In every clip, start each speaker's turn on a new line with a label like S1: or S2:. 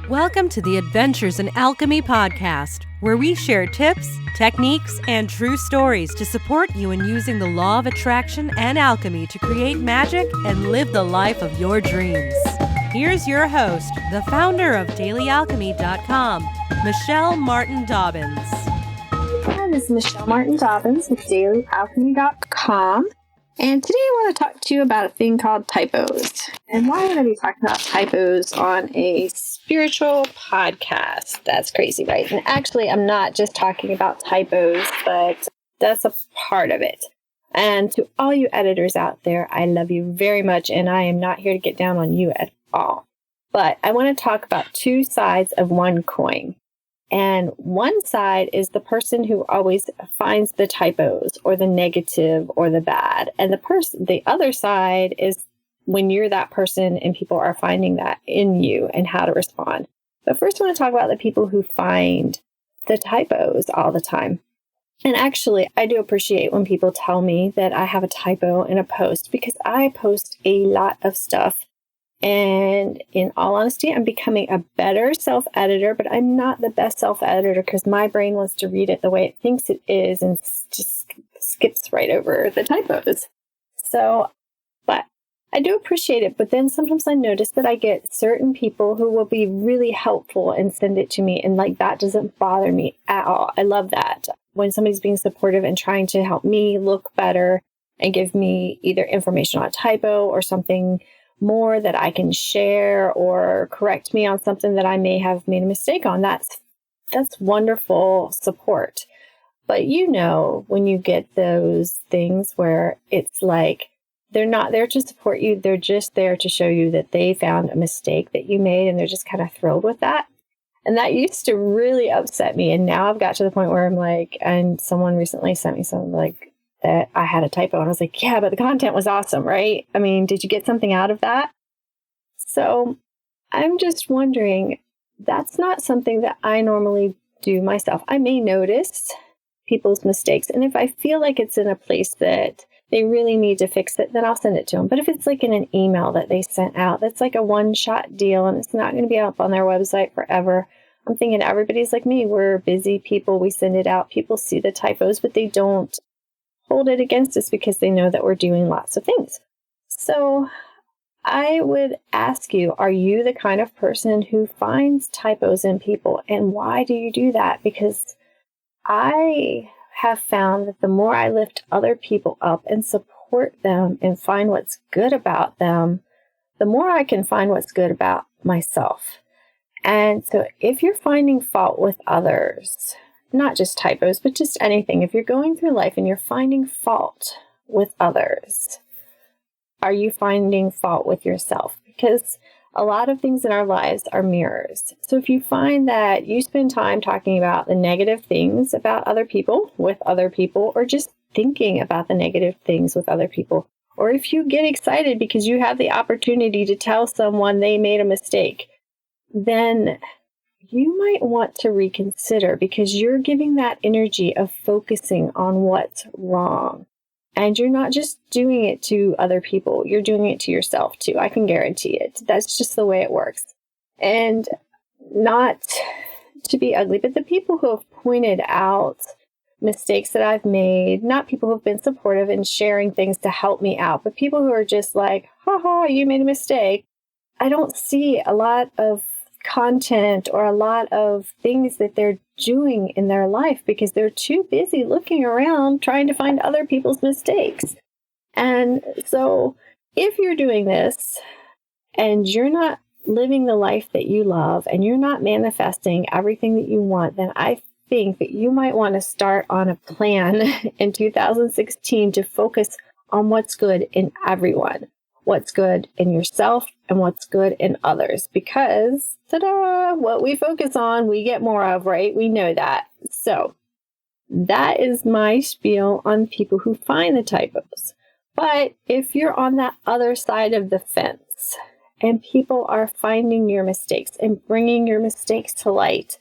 S1: Welcome to the Adventures in Alchemy podcast, where we share tips, techniques, and true stories to support you in using the law of attraction and alchemy to create magic and live the life of your dreams. Here's your host, the founder of DailyAlchemy.com, Michelle Martin Dobbins.
S2: Hi, this is Michelle Martin Dobbins with DailyAlchemy.com. And today I want to talk to you about a thing called typos. And why would I be talking about typos on a spiritual podcast? That's crazy, right? And actually, I'm not just talking about typos, but that's a part of it. And to all you editors out there, I love you very much, and I am not here to get down on you at all. But I want to talk about two sides of one coin. And one side is the person who always finds the typos or the negative or the bad. And the other side is when you're that person and people are finding that in you and how to respond. But first I want to talk about the people who find the typos all the time. And actually, I do appreciate when people tell me that I have a typo in a post, because I post a lot of stuff. And in all honesty, I'm becoming a better self-editor, but I'm not the best self-editor because my brain wants to read it the way it thinks it is and just skips right over the typos. So, but I do appreciate it. But then sometimes I notice that I get certain people who will be really helpful and send it to me. And like, that doesn't bother me at all. I love that. When somebody's being supportive and trying to help me look better and give me either information on a typo or something more that I can share, or correct me on something that I may have made a mistake on. That's wonderful support. But you know, when you get those things where it's like they're not there to support you, they're just there to show you that they found a mistake that you made, and they're just kind of thrilled with that. And that used to really upset me. And now I've got to the point where I'm like, and someone recently sent me something like that I had a typo, and I was like, yeah, but the content was awesome, right? I mean, did you get something out of that? So I'm just wondering, that's not something that I normally do myself. I may notice people's mistakes, and if I feel like it's in a place that they really need to fix it, then I'll send it to them. But if it's like in an email that they sent out, that's like a one-shot deal, and it's not going to be up on their website forever. I'm thinking everybody's like me. We're busy people. We send it out. People see the typos, but they don't hold it against us because they know that we're doing lots of things. So I would ask you, are you the kind of person who finds typos in people? And why do you do that? Because I have found that the more I lift other people up and support them and find what's good about them, the more I can find what's good about myself. And so if you're finding fault with others, not just typos, but just anything, if you're going through life and you're finding fault with others, are you finding fault with yourself? Because a lot of things in our lives are mirrors. So if you find that you spend time talking about the negative things about other people, with other people, or just thinking about the negative things with other people, or if you get excited because you have the opportunity to tell someone they made a mistake, then you might want to reconsider, because you're giving that energy of focusing on what's wrong. And you're not just doing it to other people, you're doing it to yourself too. I can guarantee it. That's just the way it works. And not to be ugly, but the people who have pointed out mistakes that I've made, not people who have been supportive and sharing things to help me out, but people who are just like, haha, you made a mistake. I don't see a lot of content or a lot of things that they're doing in their life because they're too busy looking around trying to find other people's mistakes. And so if you're doing this and you're not living the life that you love and you're not manifesting everything that you want, then I think that you might want to start on a plan in 2016 to focus on what's good in everyone, what's good in yourself, and what's good in others. Because, ta-da, what we focus on, we get more of, right? We know that. So that is my spiel on people who find the typos. But if you're on that other side of the fence and people are finding your mistakes and bringing your mistakes to light,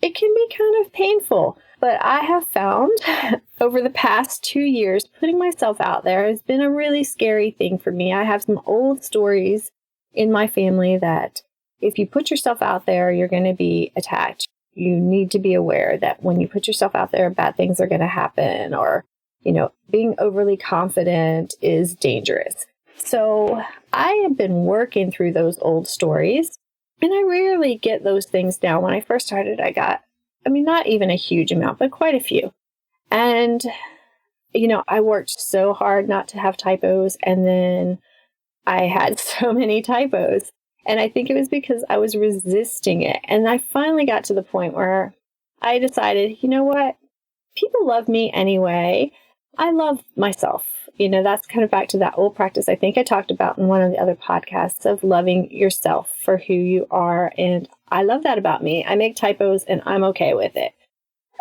S2: it can be kind of painful. But I have found over the past 2 years, putting myself out there has been a really scary thing for me. I have some old stories in my family that if you put yourself out there, you're going to be attacked. You need to be aware that when you put yourself out there, bad things are going to happen, or, being overly confident is dangerous. So I have been working through those old stories, and I rarely get those things down. When I first started, I got, not even a huge amount, but quite a few. And, I worked so hard not to have typos, and then I had so many typos. And I think it was because I was resisting it. And I finally got to the point where I decided, you know what? People love me anyway. I love myself. That's kind of back to that old practice I think I talked about in one of the other podcasts of loving yourself for who you are. And I love that about me. I make typos and I'm okay with it.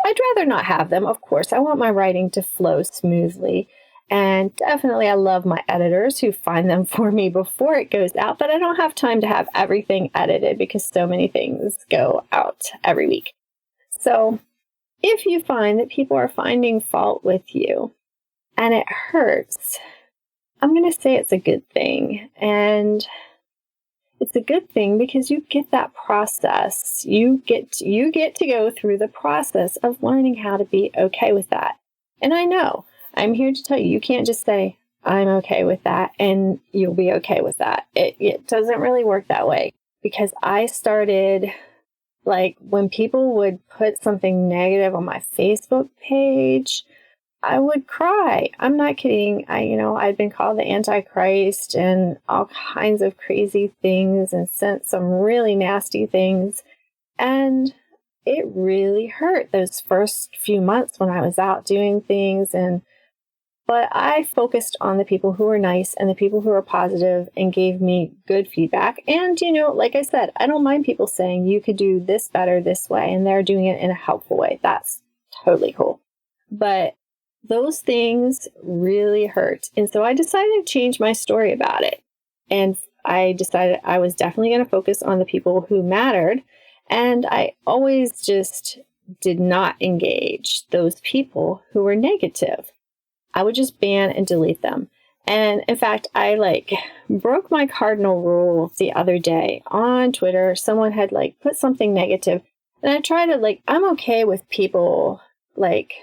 S2: I'd rather not have them. Of course, I want my writing to flow smoothly. And definitely I love my editors who find them for me before it goes out, but I don't have time to have everything edited because so many things go out every week. So if you find that people are finding fault with you and it hurts, I'm going to say it's a good thing. And it's a good thing because you get that process. You get to go through the process of learning how to be okay with that. And I know I'm here to tell you, you can't just say, I'm okay with that, and you'll be okay with that. It doesn't really work that way, because I started, when people would put something negative on my Facebook page, I would cry. I'm not kidding. I'd been called the Antichrist and all kinds of crazy things and sent some really nasty things. And it really hurt those first few months when I was out doing things. But I focused on the people who were nice and the people who were positive and gave me good feedback. And, like I said, I don't mind people saying you could do this better this way, and they're doing it in a helpful way. That's totally cool. But those things really hurt. And so I decided to change my story about it. And I decided I was definitely going to focus on the people who mattered. And I always just did not engage those people who were negative. I would just ban and delete them. And in fact, I broke my cardinal rule the other day on Twitter. Someone had put something negative, and I tried to I'm okay with people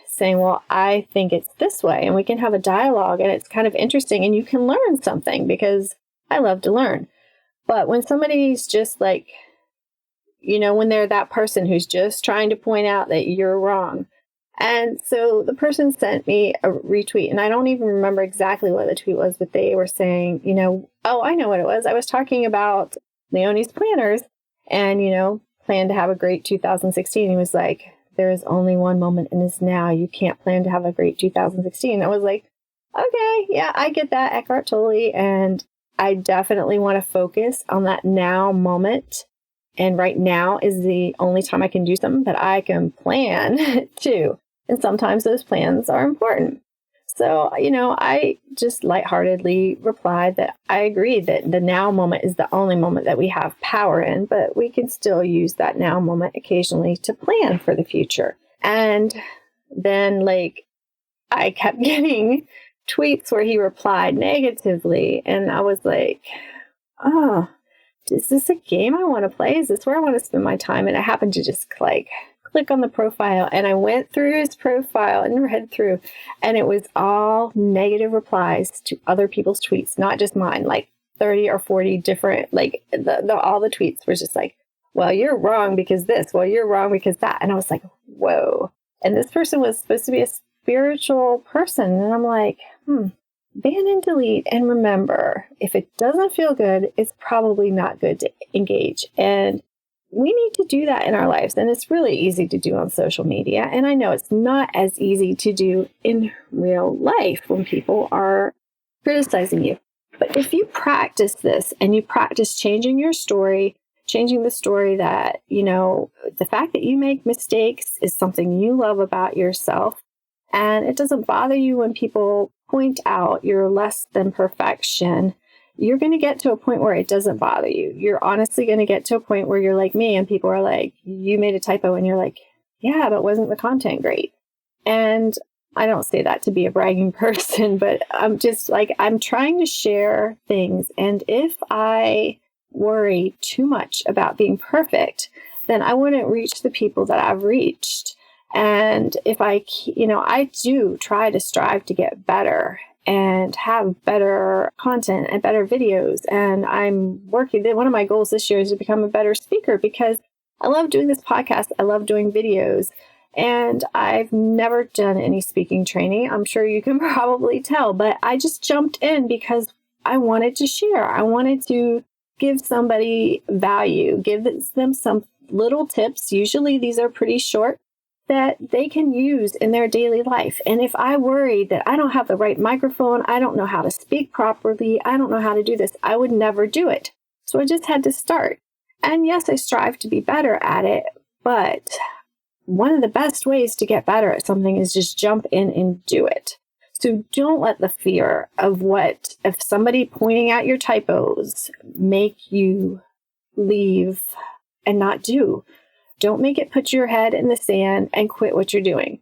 S2: saying, well, I think it's this way, and we can have a dialogue, and it's kind of interesting, and you can learn something because I love to learn. But when somebody's just when they're that person who's just trying to point out that you're wrong. And so the person sent me a retweet, and I don't even remember exactly what the tweet was, but they were saying, oh, I know what it was. I was talking about Leonie's planners and, plan to have a great 2016. He was like, there is only one moment and it's now. You can't plan to have a great 2016. I was like, okay, yeah, I get that, Eckhart Tolle. And I definitely want to focus on that now moment. And right now is the only time I can do something, but I can plan too. And sometimes those plans are important. So, I just lightheartedly replied that I agree that the now moment is the only moment that we have power in, but we can still use that now moment occasionally to plan for the future. And then I kept getting tweets where he replied negatively. And I was like, oh, is this a game I want to play? Is this where I want to spend my time? And I happened to just click on the profile, and I went through his profile and read through, and it was all negative replies to other people's tweets, not just mine, 30 or 40 different, all the tweets were just well, you're wrong because this, well, you're wrong because that. And I was like, whoa. And this person was supposed to be a spiritual person. And I'm like, ban and delete. And remember, if it doesn't feel good, it's probably not good to engage. And we need to do that in our lives. And it's really easy to do on social media. And I know it's not as easy to do in real life when people are criticizing you. But if you practice this and you practice changing your story, changing the story that, the fact that you make mistakes is something you love about yourself. And it doesn't bother you when people point out your less than perfection. You're going to get to a point where it doesn't bother you. You're honestly going to get to a point where you're like me and people are like, you made a typo, and you're like, yeah, but wasn't the content great? And I don't say that to be a bragging person, but I'm just I'm trying to share things. And if I worry too much about being perfect, then I wouldn't reach the people that I've reached. And if I do try to strive to get better and have better content and better videos. And I'm working, one of my goals this year is to become a better speaker because I love doing this podcast. I love doing videos. And I've never done any speaking training. I'm sure you can probably tell, but I just jumped in because I wanted to share. I wanted to give somebody value, give them some little tips. Usually these are pretty short that they can use in their daily life. And if I worried that I don't have the right microphone, I don't know how to speak properly, I don't know how to do this, I would never do it. So I just had to start. And yes, I strive to be better at it, but one of the best ways to get better at something is just jump in and do it. So don't let the fear of if somebody pointing out your typos make you leave and not do. Don't make it put your head in the sand and quit what you're doing,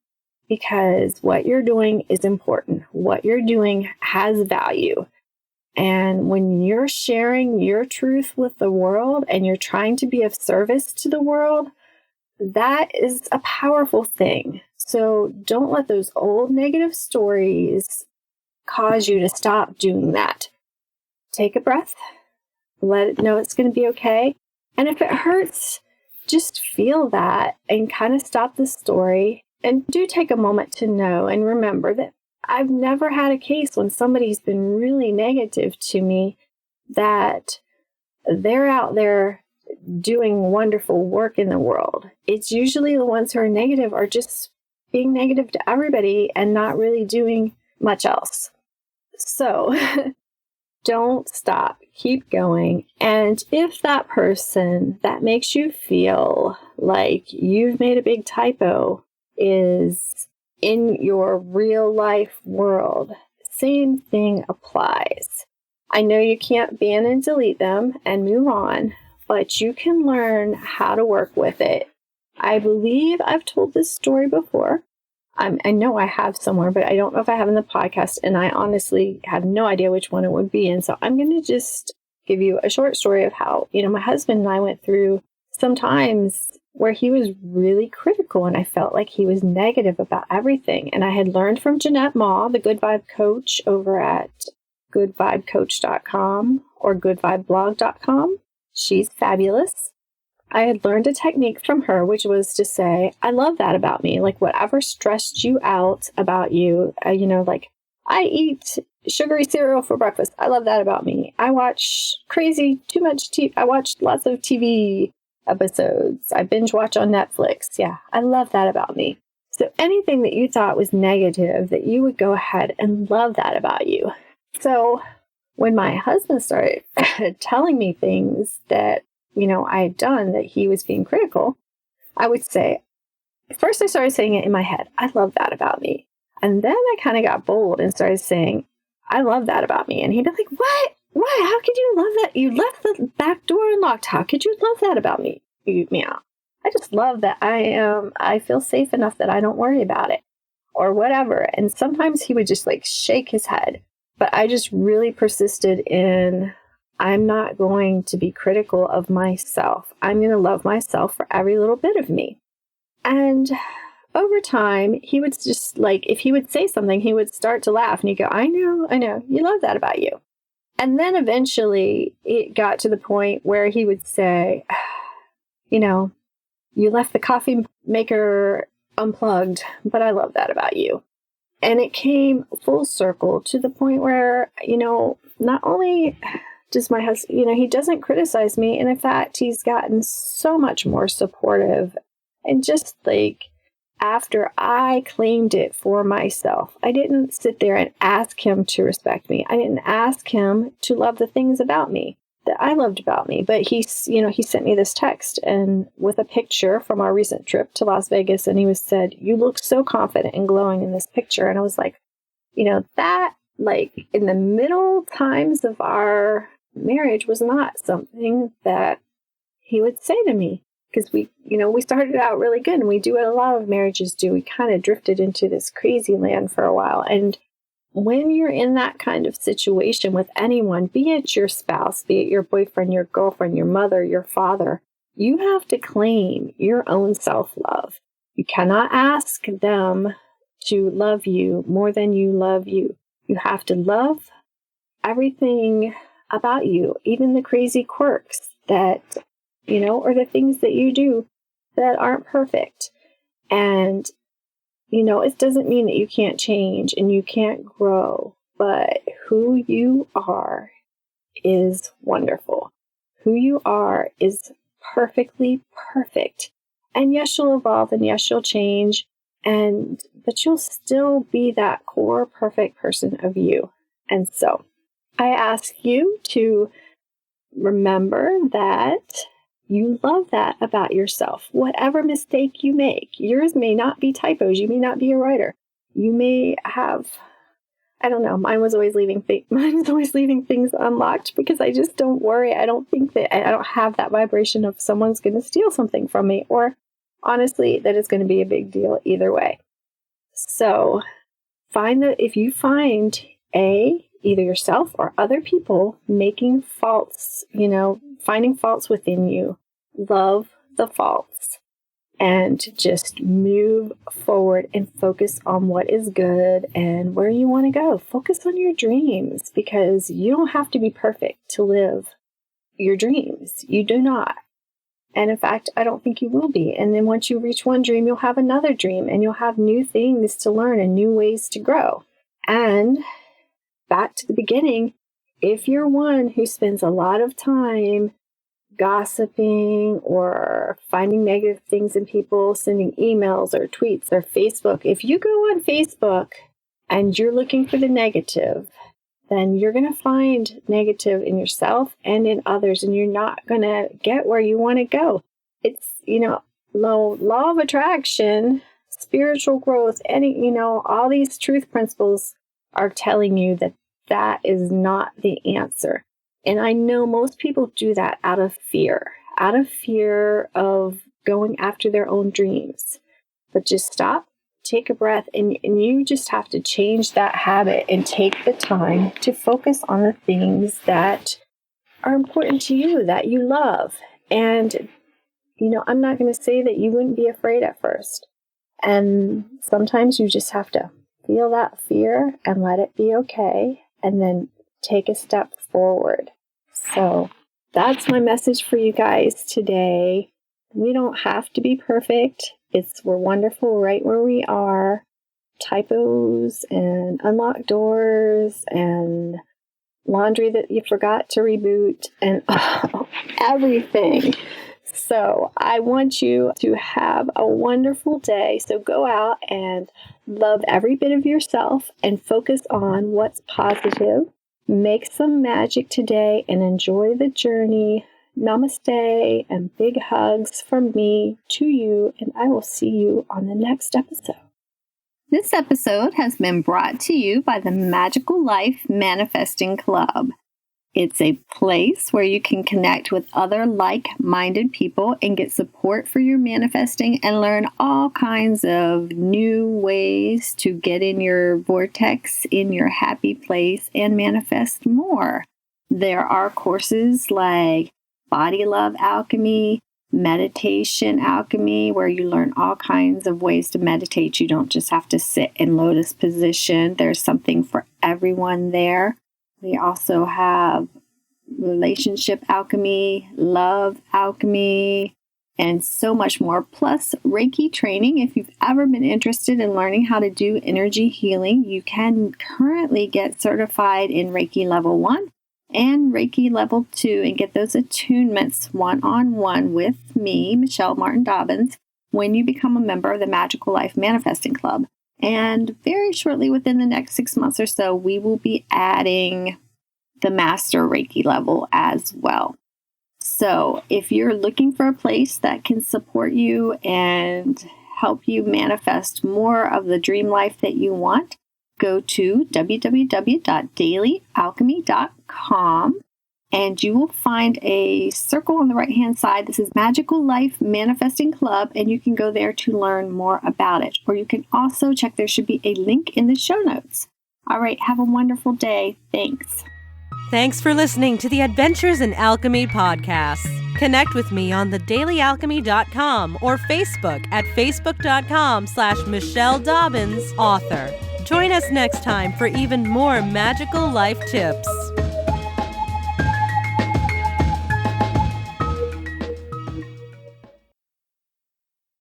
S2: because what you're doing is important. What you're doing has value. And when you're sharing your truth with the world and you're trying to be of service to the world, that is a powerful thing. So don't let those old negative stories cause you to stop doing that. Take a breath, let it know it's going to be okay. And if it hurts, just feel that and kind of stop the story. And do take a moment to know and remember that I've never had a case when somebody's been really negative to me that they're out there doing wonderful work in the world. It's usually the ones who are negative are just being negative to everybody and not really doing much else. So don't stop. Keep going. And if that person that makes you feel like you've made a big typo is in your real life world, same thing applies. I know you can't ban and delete them and move on, but you can learn how to work with it. I believe I've told this story before. I know I have somewhere, but I don't know if I have in the podcast, and I honestly have no idea which one it would be. And so I'm going to just give you a short story of how, my husband and I went through some times where he was really critical, and I felt like he was negative about everything. And I had learned from Jeanette Ma, the Good Vibe Coach over at goodvibecoach.com or goodvibeblog.com. She's fabulous. I had learned a technique from her, which was to say, I love that about me. Like whatever stressed you out about you, like I eat sugary cereal for breakfast. I love that about me. I watch too much TV. I watch lots of TV episodes. I binge watch on Netflix. Yeah, I love that about me. So anything that you thought was negative, that you would go ahead and love that about you. So when my husband started telling me things that I had done that he was being critical, I would say, first I started saying it in my head, I love that about me. And then I kind of got bold and started saying, I love that about me. And he'd be like, what? Why? How could you love that? You left the back door unlocked. How could you love that about me? Meow. I just love that I feel safe enough that I don't worry about it or whatever. And sometimes he would just like shake his head. But I just really persisted in, I'm not going to be critical of myself. I'm going to love myself for every little bit of me. And over time, he would just like, if he would say something, he would start to laugh and he'd go, I know, you love that about you. And then eventually it got to the point where he would say, you left the coffee maker unplugged, but I love that about you. And it came full circle to the point where, not only does my husband, he doesn't criticize me. And in fact, he's gotten so much more supportive. And just like after I claimed it for myself, I didn't sit there and ask him to respect me. I didn't ask him to love the things about me that I loved about me. But he sent me this text and with a picture from our recent trip to Las Vegas. And he said, you look so confident and glowing in this picture. And I was like, that like in the middle times of our marriage was not something that he would say to me. Because we started out really good, and we do what a lot of marriages do. We kind of drifted into this crazy land for a while. And when you're in that kind of situation with anyone, be it your spouse, be it your boyfriend, your girlfriend, your mother, your father, you have to claim your own self-love. You cannot ask them to love you more than you love you. You have to love everything about you, even the crazy quirks that, or the things that you do that aren't perfect. And, it doesn't mean that you can't change and you can't grow, but who you are is wonderful. Who you are is perfectly perfect. And yes, you'll evolve and yes, you'll change, but you'll still be that core perfect person of you. And so I ask you to remember that you love that about yourself. Whatever mistake you make, yours may not be typos. You may not be a writer. You may have, I don't know. Mine was always leaving things unlocked because I just don't worry. I don't think that I don't have that vibration of someone's going to steal something from me, or honestly, that it's going to be a big deal either way. So if you find either yourself or other people making faults, finding faults within you, love the faults and just move forward and focus on what is good and where you want to go. Focus on your dreams, because you don't have to be perfect to live your dreams. You do not. And in fact, I don't think you will be. And then once you reach one dream, you'll have another dream and you'll have new things to learn and new ways to grow. And back to the beginning, if you're one who spends a lot of time gossiping or finding negative things in people, sending emails or tweets or Facebook, if you go on Facebook and you're looking for the negative, then you're going to find negative in yourself and in others, and you're not going to get where you want to go. It's, law of attraction, spiritual growth, all these truth principles are telling you that is not the answer. And I know most people do that out of fear of going after their own dreams. But just stop, take a breath, and you just have to change that habit and take the time to focus on the things that are important to you, that you love. And, I'm not going to say that you wouldn't be afraid at first. And sometimes you just have to feel that fear and let it be okay, and then take a step forward. So that's my message for you guys today. We don't have to be perfect. We're wonderful right where we are. Typos and unlocked doors and laundry that you forgot to reboot and everything. So I want you to have a wonderful day. So go out and love every bit of yourself and focus on what's positive. Make some magic today and enjoy the journey. Namaste and big hugs from me to you, and I will see you on the next episode. This episode has been brought to you by the Magical Life Manifesting Club. It's a place where you can connect with other like-minded people and get support for your manifesting and learn all kinds of new ways to get in your vortex, in your happy place, and manifest more. There are courses like Body Love Alchemy, Meditation Alchemy, where you learn all kinds of ways to meditate. You don't just have to sit in lotus position. There's something for everyone there. We also have Relationship Alchemy, Love Alchemy, and so much more. Plus Reiki training. If you've ever been interested in learning how to do energy healing, you can currently get certified in Reiki Level 1 and Reiki Level 2 and get those attunements one-on-one with me, Michelle Martin Dobbins, when you become a member of the Magical Life Manifesting Club. And very shortly, within the next 6 months or so, we will be adding the Master Reiki level as well. So if you're looking for a place that can support you and help you manifest more of the dream life that you want, go to www.dailyalchemy.com and you will find a circle on the right-hand side. This is Magical Life Manifesting Club, and you can go there to learn more about it. Or you can also check, there should be a link in the show notes. All right, have a wonderful day. Thanks.
S1: Thanks for listening to the Adventures in Alchemy podcast. Connect with me on thedailyalchemy.com or Facebook at facebook.com/Michelle Dobbins, author. Join us next time for even more magical life tips.